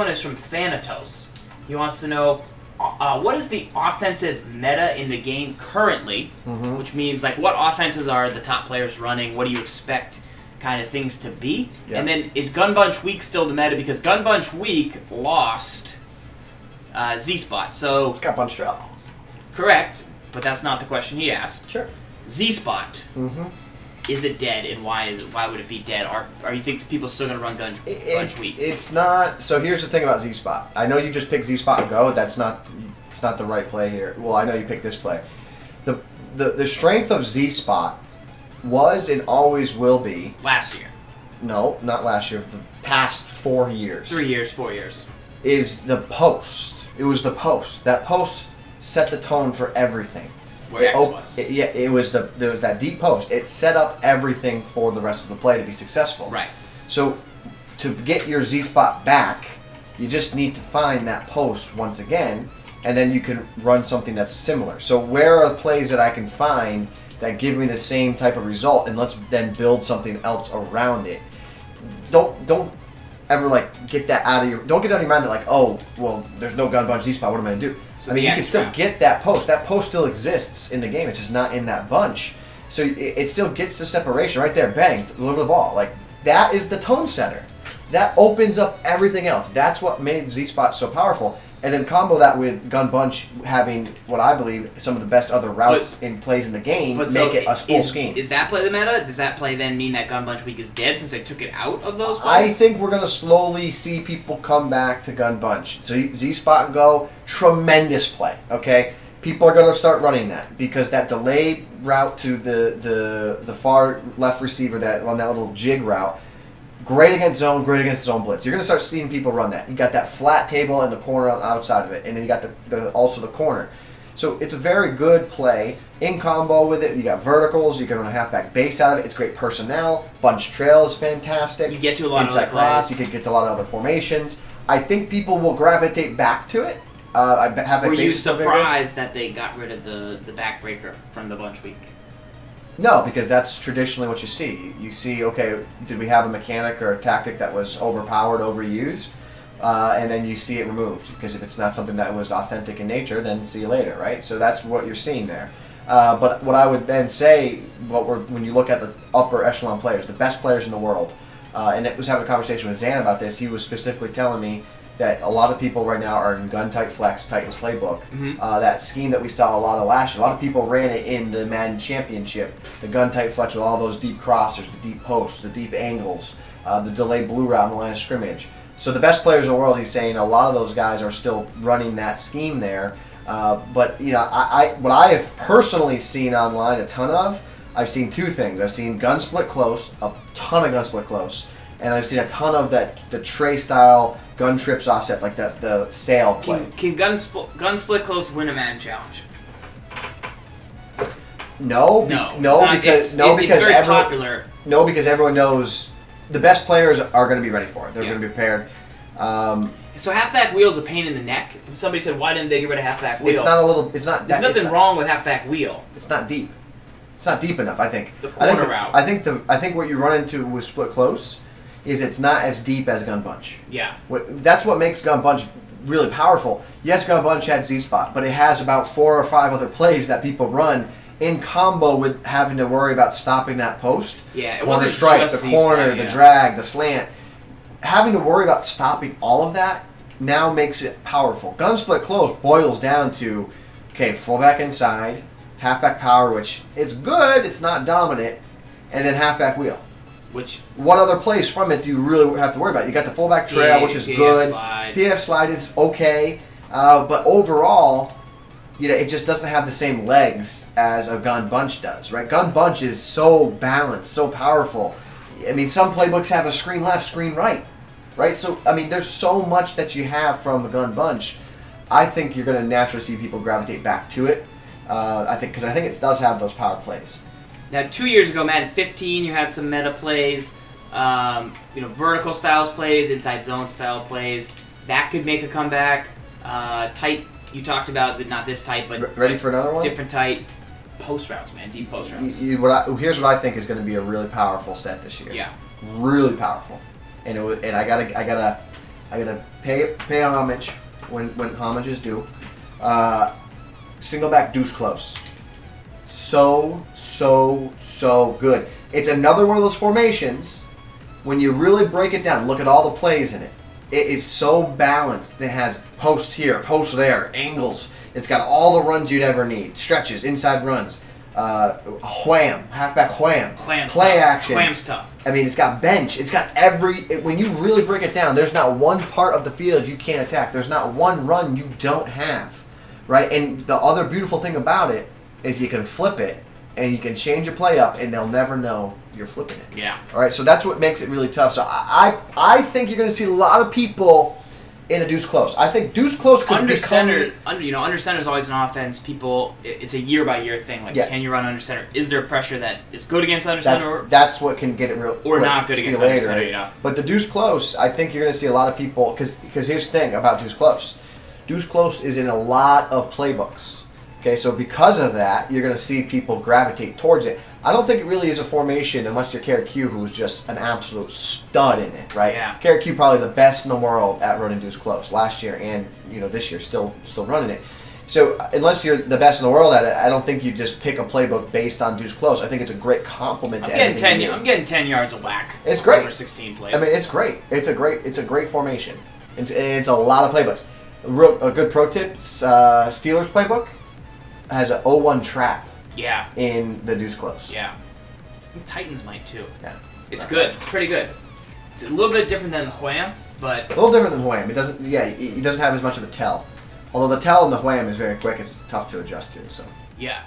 one is from Thanatos. He wants to know, what is the offensive meta in the game currently? Which means, like, what offenses are the top players running? What do you expect kind of things to be? Yeah. And then, is Gun Bunch Week still the meta? Because Gun Bunch Week lost Z-Spot. So It's got bunch drops. correct, but that's not the question he asked. Sure. Z-Spot. Is it dead, and why would it be dead? Are you think people still going to run Bunch Week? It's not. So here's the thing about Z-Spot. I know you just picked Z-Spot and go. It's not the right play here. Well, I know you picked this play. The strength of Z-Spot was and always will be. Last year. No, not last year. The past 4 years. 3 years, 4 years. Is the post. It was the post. That post set the tone for everything. Where X was. There was that deep post. It set up everything for the rest of the play to be successful. Right. So to get your Z-Spot back, you just need to find that post once again, and then you can run something that's similar. So where are the plays that I can find that give me the same type of result, and let's then build something else around it. Don't ever get that out of your mind that oh, well, there's no Gun Bunch Z-Spot, what am I gonna do? So I mean, you can still get that post. That post still exists in the game. It's just not in that bunch. So it still gets the separation right there. Bang, deliver the ball. That is the tone setter. That opens up everything else. That's what made Z-Spot so powerful. And then combo that with Gun Bunch having what I believe some of the best other routes in plays in the game, make it a full scheme. Is that play the meta? Does that play then mean that Gun Bunch Week is dead since they took it out of those I plays? think we're going to slowly see people come back to Gun Bunch. So Z-Spot and Go, tremendous play, okay? People are going to start running that because that delayed route to the far left receiver that on that little jig route, great against zone blitz. You're going to start seeing people run that. You got that flat table in the corner on the outside of it, and then you got also the corner. So it's a very good play in combo with it. You got verticals. You can run a halfback base out of it. It's great personnel. Bunch trail is fantastic. You get to a lot inside of cross. You can get to a lot of other formations. I think people will gravitate back to it. Were you surprised that they got rid of the backbreaker from the Bunch Week? No, because that's traditionally what you see. You see, okay, did we have a mechanic or a tactic that was overpowered, overused? And then you see it removed. Because if it's not something that was authentic in nature, then see you later, right? So that's what you're seeing there. But what I would then say, when you look at the upper echelon players, the best players in the world, and I was having a conversation with Zan about this, he was specifically telling me that a lot of people right now are in gun-type flex, Titans playbook. That scheme that we saw a lot of last year. A lot of people ran it in the Madden Championship. The gun-type flex with all those deep crossers, the deep posts, the deep angles, the delayed blue route on the line of scrimmage. So the best players in the world, he's saying, a lot of those guys are still running that scheme there. But what I have personally seen online a ton of, I've seen two things. I've seen gun split close, a ton of gun split close, and I've seen a ton of the Trey style gun trips offset, like that's the sail play. Can gun split close win a Madden challenge? No, because it's very popular. No, because everyone knows the best players are going to be ready for it. They're going to be prepared. So halfback wheel is a pain in the neck. Somebody said, why didn't they get rid of halfback wheel? It's not. There's nothing wrong with halfback wheel. It's not deep. It's not deep enough. I think. The corner route. I think what you run into with split close is it's not as deep as Gun Bunch. Yeah. That's what makes Gun Bunch really powerful. Yes, Gun Bunch had Z-Spot, but it has about 4 or 5 other plays that people run in combo with having to worry about stopping that post. Yeah, it wasn't strike, the corner, the drag, the slant. Having to worry about stopping all of that now makes it powerful. Gun split close boils down to, okay, fullback inside, halfback power, which it's good, it's not dominant, and then halfback wheel. What other plays from it do you really have to worry about? You got the fullback trail, which is good. Slide. PF slide is okay, but overall, it just doesn't have the same legs as a Gun Bunch does, right? Gun Bunch is so balanced, so powerful. I mean, some playbooks have a screen left, screen right, right? So, I mean, there's so much that you have from a Gun Bunch. I think you're going to naturally see people gravitate back to it. Because I think it does have those power plays. Now, 2 years ago, Madden 15, you had some meta plays, vertical styles plays, inside zone style plays. That could make a comeback. Tight, you talked about, not this tight, but ready for another one? Different tight post routes, man, deep post routes. Here's what I think is going to be a really powerful set this year. Yeah, really powerful. And I gotta I gotta pay homage when homage is due. Single back Deuce Close. So good. It's another one of those formations. When you really break it down, look at all the plays in it. It is so balanced. It has posts here, posts there, angles. It's got all the runs you'd ever need. Stretches, inside runs, wham, halfback wham, play action. Wham stuff. I mean, it's got bench. It's got when you really break it down, there's not one part of the field you can't attack. There's not one run you don't have, right? And the other beautiful thing about it is you can flip it, and you can change a play up, and they'll never know you're flipping it. Yeah. All right, so that's what makes it really tough. So I think you're going to see a lot of people in a Deuce Close. I think Deuce Close could under become... center. Under center is always an offense. People, it's a year-by-year thing. Like, can you run under center? Is there pressure that is good against under center? That's what can get it real or quick. not good against under center, right? yeah. But the Deuce Close, I think you're going to see a lot of people... Because here's the thing about Deuce Close. Deuce Close is in a lot of playbooks. Okay, so because of that, you're going to see people gravitate towards it. I don't think it really is a formation unless you're KRQ, who's just an absolute stud in it, right? Yeah. KRQ probably the best in the world at running Deuce Close last year, and this year still running it. So unless you're the best in the world at it, I don't think you just pick a playbook based on Deuce Close. I think it's a great compliment to everything. I'm getting 10 yards of whack. It's great. Over 16 plays. I mean, it's great. It's a great formation. It's a lot of playbooks. A good pro tip: Steelers playbook has an 0-1 trap. Yeah. In the Deuce Close. Yeah. I think Titans might too. Yeah. It's good. It's pretty good. It's a little bit different than the Wham, but a little different than Wham. It doesn't. Yeah, it doesn't have as much of a tell. Although the tell in the Wham is very quick, it's tough to adjust to. So. Yeah.